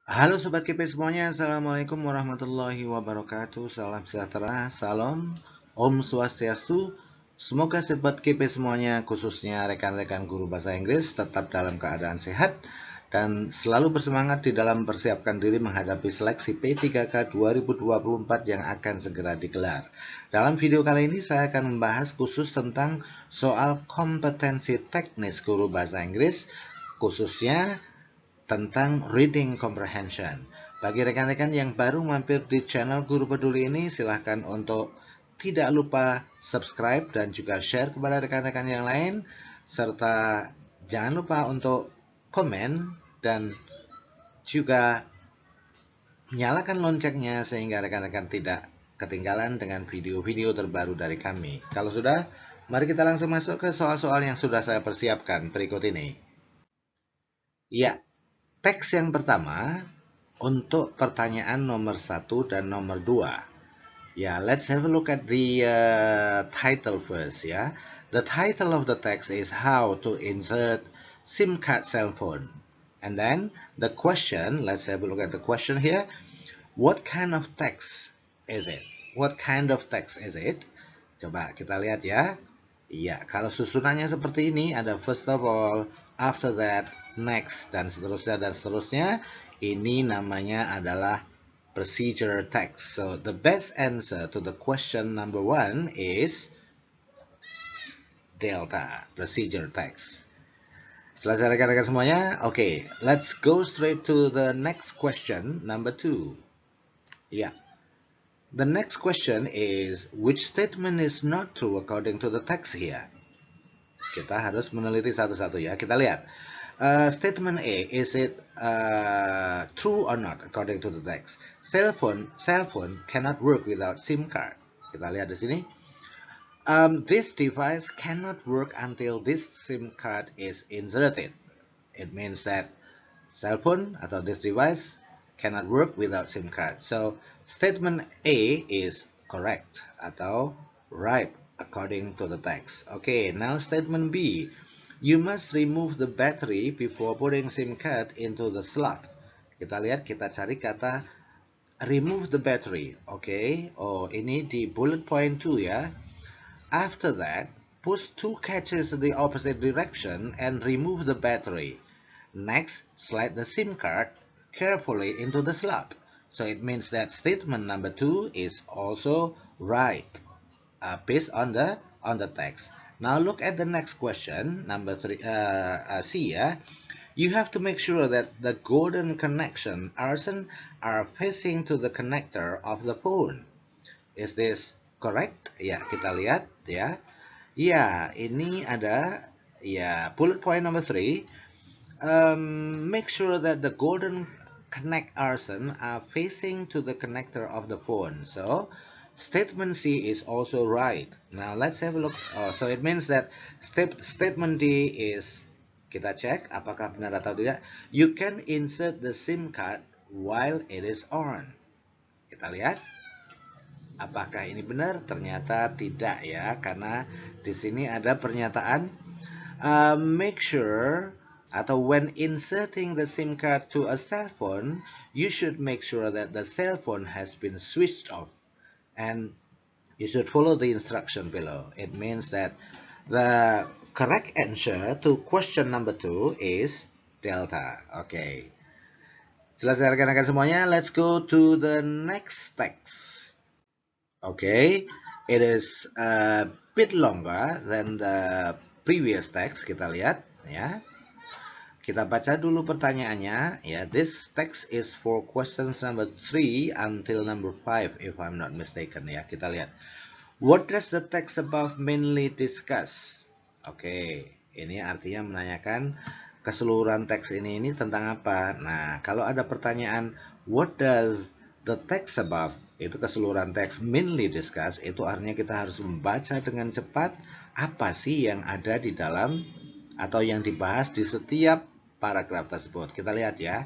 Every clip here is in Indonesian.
Halo Sobat KP semuanya, Assalamualaikum warahmatullahi wabarakatuh. Salam sejahtera, salam, Om Swastiastu. Semoga Sobat KP semuanya, khususnya rekan-rekan guru bahasa Inggris, tetap dalam keadaan sehat dan selalu bersemangat di dalam persiapkan diri menghadapi seleksi P3K 2024 yang akan segera digelar. Dalam video kali ini saya akan membahas khusus tentang soal kompetensi teknis guru bahasa Inggris, khususnya tentang reading comprehension. Bagi rekan-rekan yang baru mampir di channel Guru Peduli ini, silahkan untuk tidak lupa subscribe dan juga share kepada rekan-rekan yang lain, serta jangan lupa untuk komen dan juga nyalakan loncengnya sehingga rekan-rekan tidak ketinggalan dengan video-video terbaru dari kami. Kalau sudah, mari kita langsung masuk ke soal-soal yang sudah saya persiapkan berikut ini. Ya, teks yang pertama untuk pertanyaan nomor 1 dan nomor 2. Ya, let's have a look at the title first ya. The title of the text is how to insert SIM card cell phone. And then the question, let's have a look at the question here. What kind of text is it? What kind of text is it? Coba kita lihat ya. Iya, kalau susunannya seperti ini, ada first of all, after that, next, dan seterusnya, dan seterusnya. Ini namanya adalah procedure text. So, the best answer to the question number 1 is delta, procedure text. Selesai rekan-rekan semuanya? Okay, let's go straight to the next question, number 2. Yeah. The next question is, which statement is not true according to the text here? Kita harus meneliti satu-satu ya. Kita lihat. Statement A, is it true or not according to the text? Cell phone cannot work without SIM card. Kita lihat di sini. This device cannot work until this SIM card is inserted. It means that cell phone atau this device cannot work without SIM card. So, statement A is correct atau right according to the text. Okay, now statement B. You must remove the battery before putting SIM card into the slot. Kita lihat, kita cari kata remove the battery. Okay, oh ini di bullet point 2 ya. After that, push 2 catches in the opposite direction and remove the battery. Next, slide the SIM card carefully into the slot. So it means that statement number 2 is also right based on the text. Now look at the next question, number 3, C. Yeah? You have to make sure that the golden connection are facing to the connector of the phone. Is this correct? Ya, kita lihat ya. Ya, ini ada ya bullet point number 3. Make sure that the golden connect arson are facing to the connector of the phone. So statement C is also right. Now let's have a look. Oh, so it means that statement D is, kita cek apakah benar atau tidak. You can insert the SIM card while it is on. Kita lihat. Apakah ini benar? Ternyata tidak ya, karena di sini ada pernyataan make sure atau when inserting the SIM card to a cell phone, you should make sure that the cell phone has been switched off and you should follow the instruction below. It means that the correct answer to question number 2 is delta. Okay. Selesai rekan-rekan semuanya, let's go to the next text. Okay, it is a bit longer than the previous text. Kita lihat ya. Kita baca dulu pertanyaannya ya. This text is for questions number 3 until number 5 if I'm not mistaken ya. Kita lihat. What does the text above mainly discuss? Oke, ini artinya menanyakan keseluruhan teks ini tentang apa. Nah, kalau ada pertanyaan what does the text above, itu keseluruhan teks mainly discuss, itu artinya kita harus membaca dengan cepat apa sih yang ada di dalam atau yang dibahas di setiap paragraf tersebut. Kita lihat ya.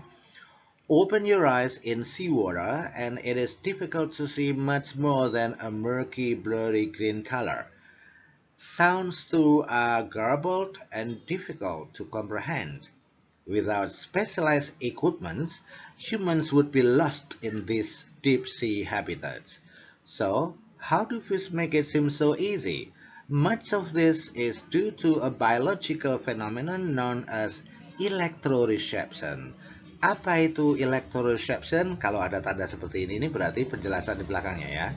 Open your eyes in seawater and it is difficult to see much more than a murky, blurry green color. Sounds too are garbled and difficult to comprehend. Without specialized equipment, humans would be lost in these deep sea habitats. So, how do fish make it seem so easy? Much of this is due to a biological phenomenon known as electroreception. Apa itu electroreception? Kalau ada tanda seperti ini berarti penjelasan di belakangnya ya.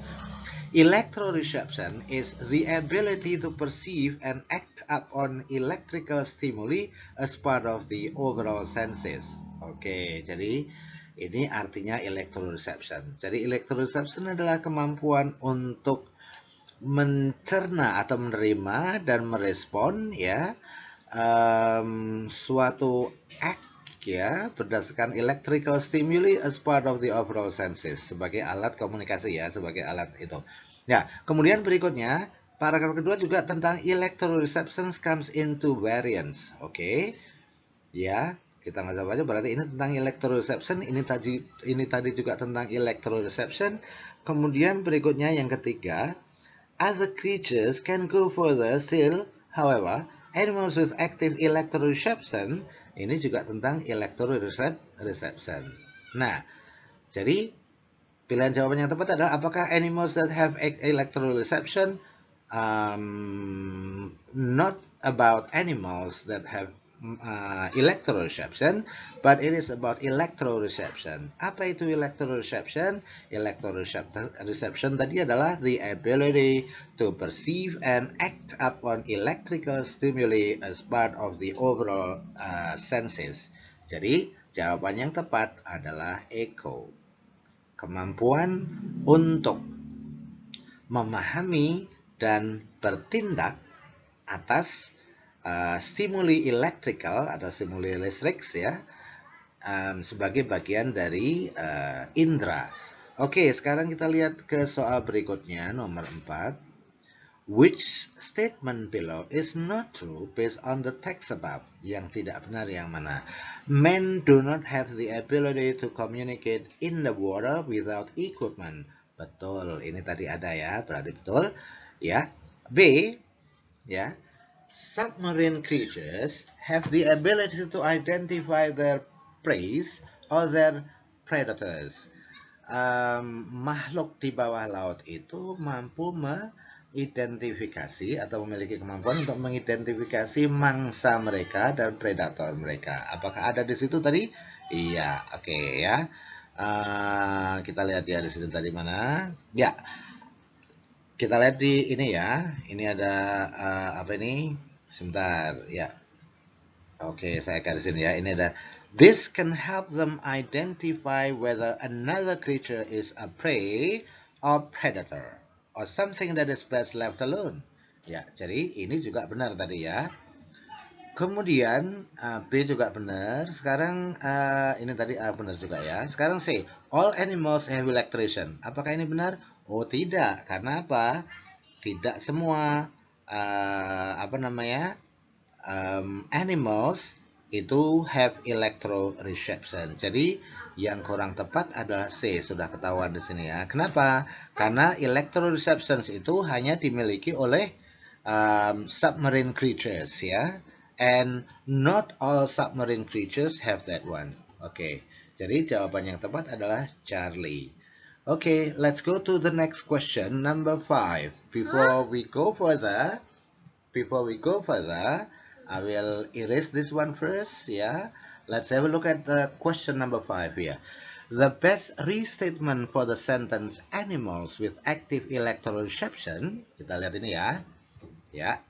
Electroreception is the ability to perceive and act upon electrical stimuli as part of the overall senses. Oke, jadi ini artinya electroreception. Jadi electroreception adalah kemampuan untuk mencerna atau menerima dan merespon ya suatu act ya berdasarkan electrical stimuli as part of the overall senses sebagai alat komunikasi ya, sebagai alat itu. Ya, kemudian berikutnya paragraf kedua juga tentang electroreception comes into variance. Oke. Ya, kita nggak usah baca berarti ini tentang electroreception, ini tadi juga tentang electroreception. Kemudian berikutnya yang ketiga, other creatures can go further still, however, animals with active electroreception ini juga tentang electroreception. Nah, jadi pilihan jawaban yang tepat adalah apakah animals that have electroreception? Not about animals that have electroreception, but it is about electroreception. Apa itu electroreception? Electroreception tadi adalah the ability to perceive and act upon electrical stimuli as part of the overall senses. Jadi jawaban yang tepat adalah echo. Kemampuan untuk memahami dan bertindak atas stimuli elektrikal atau stimuli listrik ya sebagai bagian dari indera. Oke, sekarang kita lihat ke soal berikutnya nomor 4. Which statement below is not true based on the text above? Yang tidak benar yang mana? Men do not have the ability to communicate in the water without equipment. Betul, ini tadi ada ya, berarti betul. Ya. B, ya. Submarine creatures have the ability to identify their prey or their predators. Makhluk di bawah laut itu mampu mengidentifikasi atau memiliki kemampuan untuk mengidentifikasi mangsa mereka dan predator mereka. Apakah ada di situ tadi? Iya, oke ya. Kita lihat ya di situ tadi mana? Ya. Kita lihat di ini ya. Ini ada apa ini? Sebentar ya. Oke, saya garisin ya. Ini ada this can help them identify whether another creature is a prey or predator or something that is best left alone. Ya, jadi ini juga benar tadi ya. Kemudian B juga benar. Sekarang ini tadi A benar juga ya. Sekarang C, all animals have electrician. Apakah ini benar? Oh tidak, karena apa? Tidak semua animals itu have electroreception. Jadi yang kurang tepat adalah C, sudah ketahuan di sini ya. Kenapa? Karena electroreception itu hanya dimiliki oleh submarine creatures ya. And not all submarine creatures have that one. Oke, jadi jawaban yang tepat adalah Charlie. Okay, let's go to the next question, number 5. Before we go further, I will erase this one first. Yeah, let's have a look at the question number 5 here. The best restatement for the sentence animals with active electroreception. Kita lihat ini ya. Ya,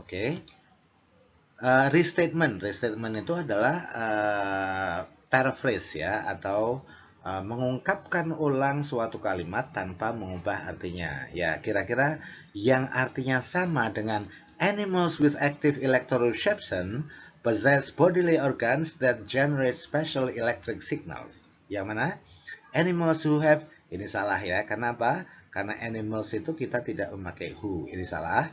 oke. Restatement itu adalah paraphrase ya, atau mengungkapkan ulang suatu kalimat tanpa mengubah artinya. Ya, kira-kira yang artinya sama dengan animals with active electroreception possess bodily organs that generate special electric signals. Yang mana? Animals who have, ini salah ya. Kenapa? Karena animals itu kita tidak memakai who. Ini salah.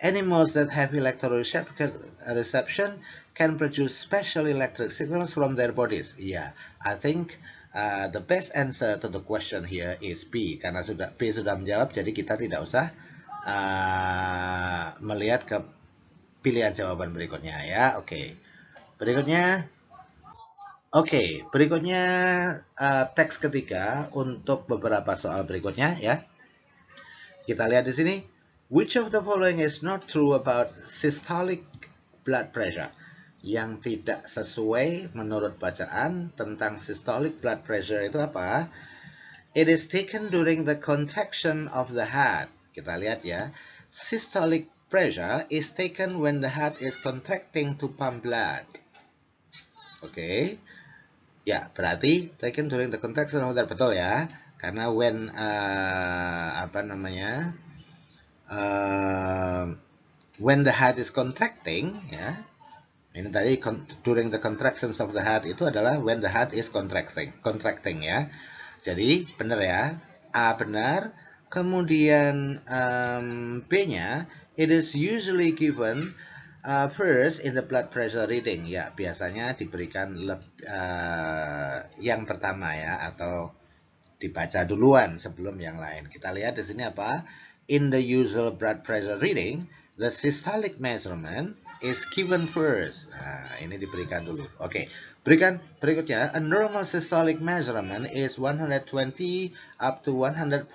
Animals that have electroreception can produce special electric signals from their bodies. Yeah, I think the best answer to the question here is B. Karena B sudah menjawab, jadi kita tidak usah melihat ke pilihan jawaban berikutnya ya. Oke. Berikutnya, oke, berikutnya teks ketiga untuk beberapa soal berikutnya ya. Kita lihat di sini. Which of the following is not true about systolic blood pressure? Yang tidak sesuai menurut bacaan tentang systolic blood pressure itu apa? It is taken during the contraction of the heart. Kita lihat ya. Systolic pressure is taken when the heart is contracting to pump blood. Oke. Ya, berarti taken during the contraction of the heart. Betul ya. Karena when when the heart is contracting ya. Ini tadi during the contractions of the heart itu adalah when the heart is contracting ya. Jadi benar ya, A benar, kemudian B-nya, it is usually given first in the blood pressure reading. Ya, biasanya diberikan yang pertama ya, atau dibaca duluan sebelum yang lain. Kita lihat di sini apa? In the usual blood pressure reading, the systolic measurement is given first. Nah, ini diberikan dulu. Oke. Berikutnya, a normal systolic measurement is 120 up to 140.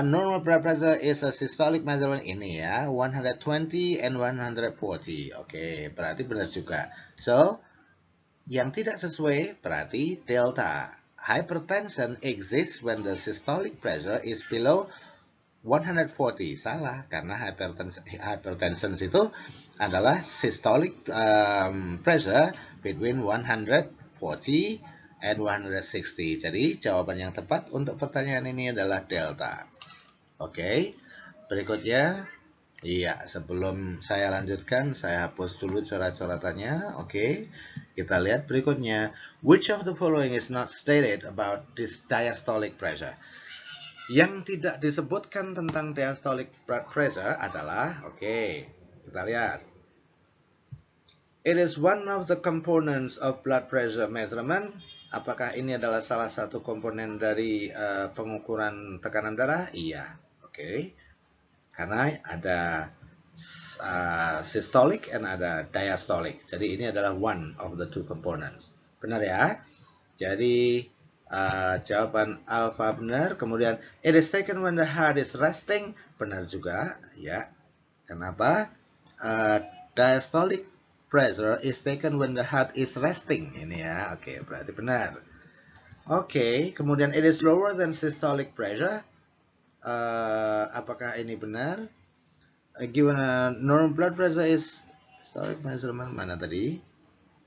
Normal blood pressure is a systolic measurement ini ya, 120 and 140. Oke, berarti benar juga. So, yang tidak sesuai berarti delta. Hypertension exists when the systolic pressure is below 140. Salah, karena hypertension itu adalah systolic pressure between 140 and 160. Jadi jawaban yang tepat untuk pertanyaan ini adalah delta. Oke. Berikutnya, iya, sebelum saya lanjutkan, saya hapus dulu coret-coretannya. Oke. Kita lihat berikutnya. Which of the following is not stated about this diastolic pressure? Yang tidak disebutkan tentang diastolic blood pressure adalah, oke, kita lihat. It is one of the components of blood pressure measurement. Apakah ini adalah salah satu komponen dari pengukuran tekanan darah? Iya, oke. Karena ada systolic and ada diastolic. Jadi ini adalah one of the two components. Benar ya? Jadi jawaban alfa benar. Kemudian it is taken when the heart is resting. Benar juga ya. Kenapa? Diastolic pressure is taken when the heart is resting. Ini ya. Oke, berarti benar. Oke, kemudian it is lower than systolic pressure. Apakah ini benar? Given a normal blood pressure is systolic measurement mana tadi?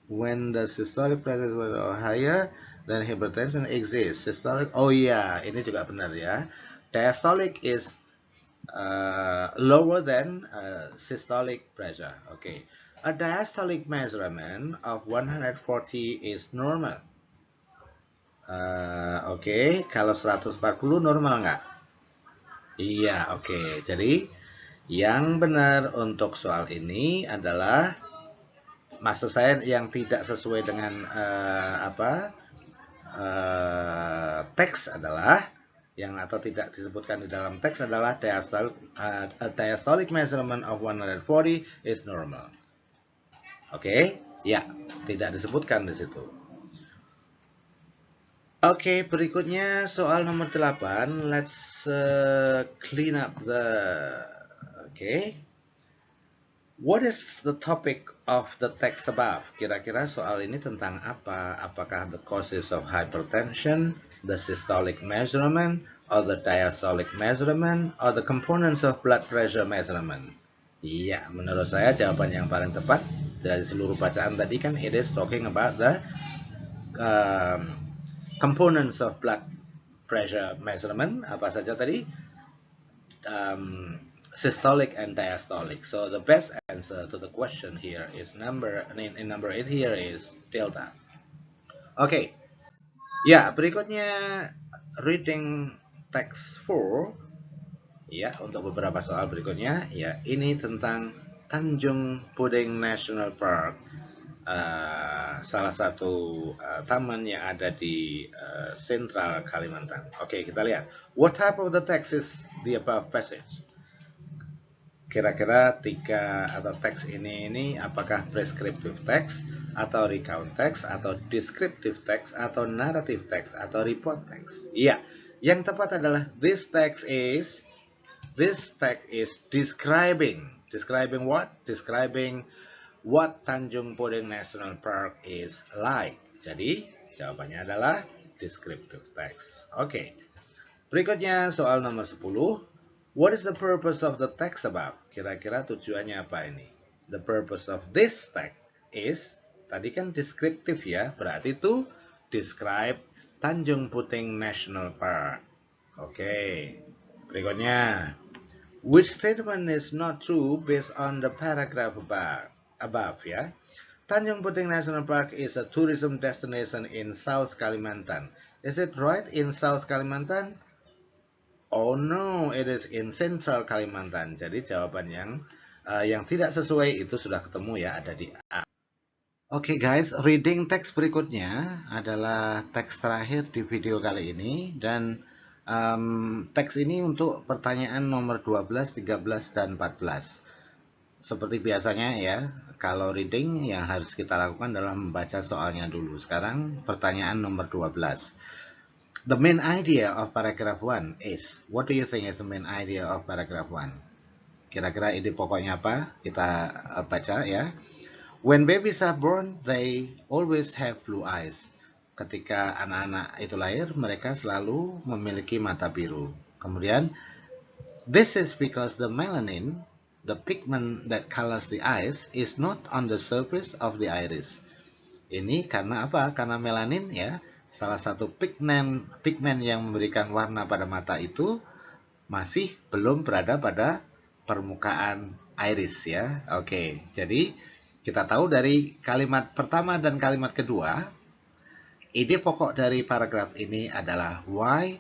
When the systolic pressure is higher, then hypertension exists. Systolic, oh iya, ini juga benar ya. Diastolic is lower than systolic pressure. Okay. A diastolic measurement of 140 is normal. Oke. Kalau 140 normal nggak? Iya, oke. Jadi yang benar untuk soal ini adalah, maksud saya yang tidak sesuai dengan teks adalah atau tidak disebutkan di dalam teks adalah diastolic measurement of 140 is normal. Oke, ya, tidak disebutkan di situ. Oke, berikutnya soal nomor 8. Let's clean up the What is the topic of the text above? Kira-kira soal ini tentang apa? Apakah the causes of hypertension, the systolic measurement, or the diastolic measurement, or the components of blood pressure measurement? Iya, menurut saya jawaban yang paling tepat dari seluruh bacaan tadi kan it is talking about the components of blood pressure measurement. Apa saja tadi? Systolic and diastolic. So the best answer to the question here is number 8 here is delta. Oke. Ya, berikutnya reading text 4. Ya, untuk beberapa soal berikutnya, ya, ini tentang Tanjung Puding National Park. Salah satu taman yang ada di Sentral Kalimantan. Oke, kita lihat. What type of the text is the above passage? kira-kira tiga atau teks ini apakah prescriptive text atau recount text atau descriptive text atau narrative text atau report text? Iya, yang tepat adalah this text is describing what? Describing what Tanjung Puding National Park is like. Jadi jawabannya adalah descriptive text. Oke. Berikutnya soal nomor 10. What is the purpose of the text about? Kira-kira tujuannya apa ini? The purpose of this text is, tadi kan descriptive ya, berarti itu describe Tanjung Puting National Park. Oke. Berikutnya, which statement is not true based on the paragraph above ya? Tanjung Puting National Park is a tourism destination in South Kalimantan. Is it right in South Kalimantan? Oh no, it is in Central Kalimantan. Jadi jawaban yang tidak sesuai itu sudah ketemu ya, ada di A. Oke guys, reading teks berikutnya adalah teks terakhir di video kali ini, dan teks ini untuk pertanyaan nomor 12, 13, dan 14. Seperti biasanya ya, kalau reading yang harus kita lakukan adalah membaca soalnya dulu. Sekarang pertanyaan nomor 12. The main idea of paragraph 1 is, what do you think is the main idea of paragraph 1? Kira-kira ide pokoknya apa? Kita baca ya. When babies are born, they always have blue eyes. Ketika anak-anak itu lahir, mereka selalu memiliki mata biru. Kemudian, this is because the melanin, the pigment that colors the eyes, is not on the surface of the iris. Ini karena apa? Karena melanin ya, salah satu pigmen yang memberikan warna pada mata itu masih belum berada pada permukaan iris ya. Oke, jadi kita tahu dari kalimat pertama dan kalimat kedua, ide pokok dari paragraf ini adalah why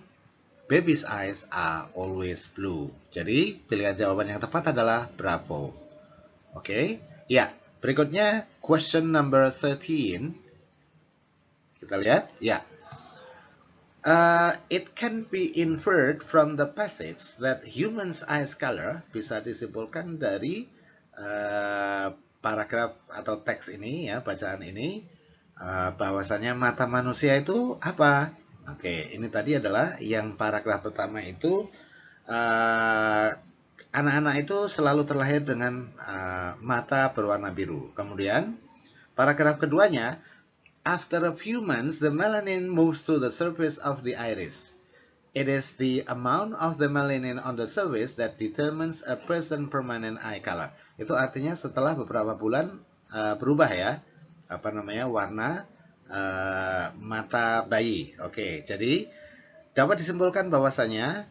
baby's eyes are always blue. Jadi pilihan jawaban yang tepat adalah bravo. Oke, ya. Berikutnya question number 13. Kita lihat, ya. It can be inferred from the passage that humans' eyes color, bisa disimpulkan dari paragraf atau teks ini ya, bacaan ini, bahwasanya mata manusia itu apa? Oke, ini tadi adalah yang paragraf pertama itu, anak-anak itu selalu terlahir dengan mata berwarna biru. Kemudian paragraf keduanya, after a few months, the melanin moves to the surface of the iris. It is the amount of the melanin on the surface that determines a person's permanent eye color. Itu artinya setelah beberapa bulan berubah ya, warna mata bayi. Oke, jadi dapat disimpulkan bahwasanya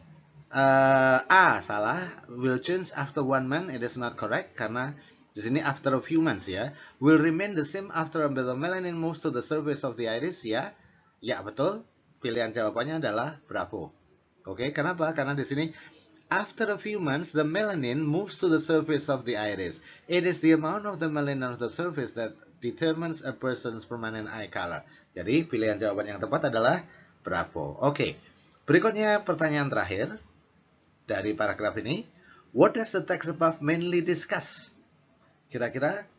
A salah, will change after 1 month. It is not correct karena di sini after a few months ya. Will remain the same after the melanin moves to the surface of the iris ya. Ya betul. Pilihan jawabannya adalah bravo. Oke, kenapa? Karena di sini after a few months the melanin moves to the surface of the iris. It is the amount of the melanin on the surface that determines a person's permanent eye color. Jadi pilihan jawaban yang tepat adalah bravo. Oke. Berikutnya pertanyaan terakhir dari paragraf ini. What does the text above mainly discuss? Kira-kira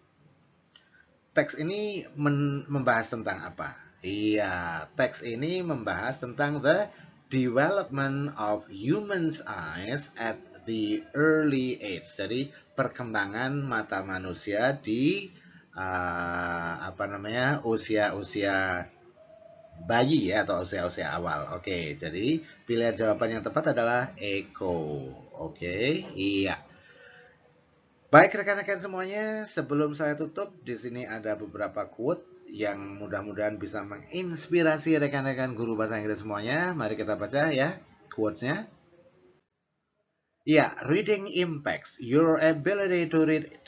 teks ini membahas tentang apa? Iya, teks ini membahas tentang the development of human's eyes at the early age. Jadi perkembangan mata manusia di usia-usia bayi ya, atau usia-usia awal. Oke, jadi pilihan jawaban yang tepat adalah Eko. Oke, iya. Baik rekan-rekan semuanya, sebelum saya tutup, di sini ada beberapa quote yang mudah-mudahan bisa menginspirasi rekan-rekan guru bahasa Inggris semuanya. Mari kita baca ya quotes-nya. Ya, reading impacts. Your ability to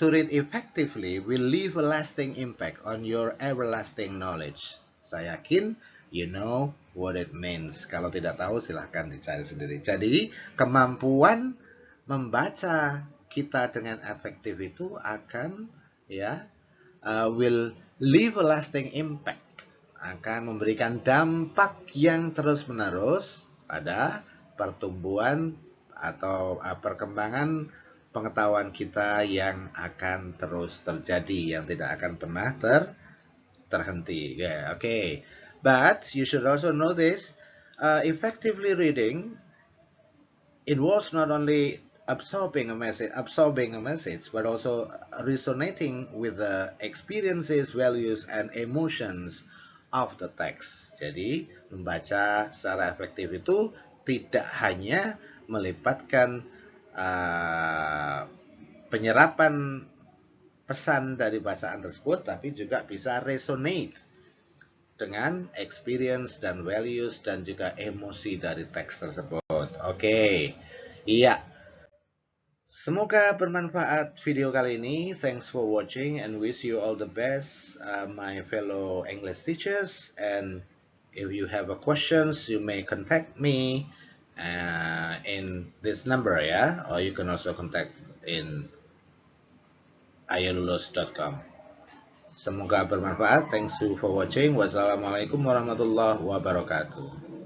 read effectively will leave a lasting impact on your everlasting knowledge. Saya yakin you know what it means. Kalau tidak tahu silahkan dicari sendiri. Jadi kemampuan membaca kita dengan efektif itu akan will leave a lasting impact, akan memberikan dampak yang terus-menerus pada pertumbuhan atau perkembangan pengetahuan kita yang akan terus terjadi, yang tidak akan pernah terhenti. Yeah, okay. But you should also know this, effectively reading involves not only absorbing a message, but also resonating with the experiences, values, and emotions of the text. Jadi, membaca secara efektif itu tidak hanya melibatkan penyerapan pesan dari bacaan tersebut, tapi juga bisa resonate dengan experience dan values dan juga emosi dari teks tersebut. Oke, iya. Semoga bermanfaat video kali ini. Thanks for watching and wish you all the best, my fellow English teachers. And if you have a questions, you may contact me in this number, ya, or you can also contact in ayalulus.com. Semoga bermanfaat. Thanks you for watching. Wassalamualaikum warahmatullahi wabarakatuh.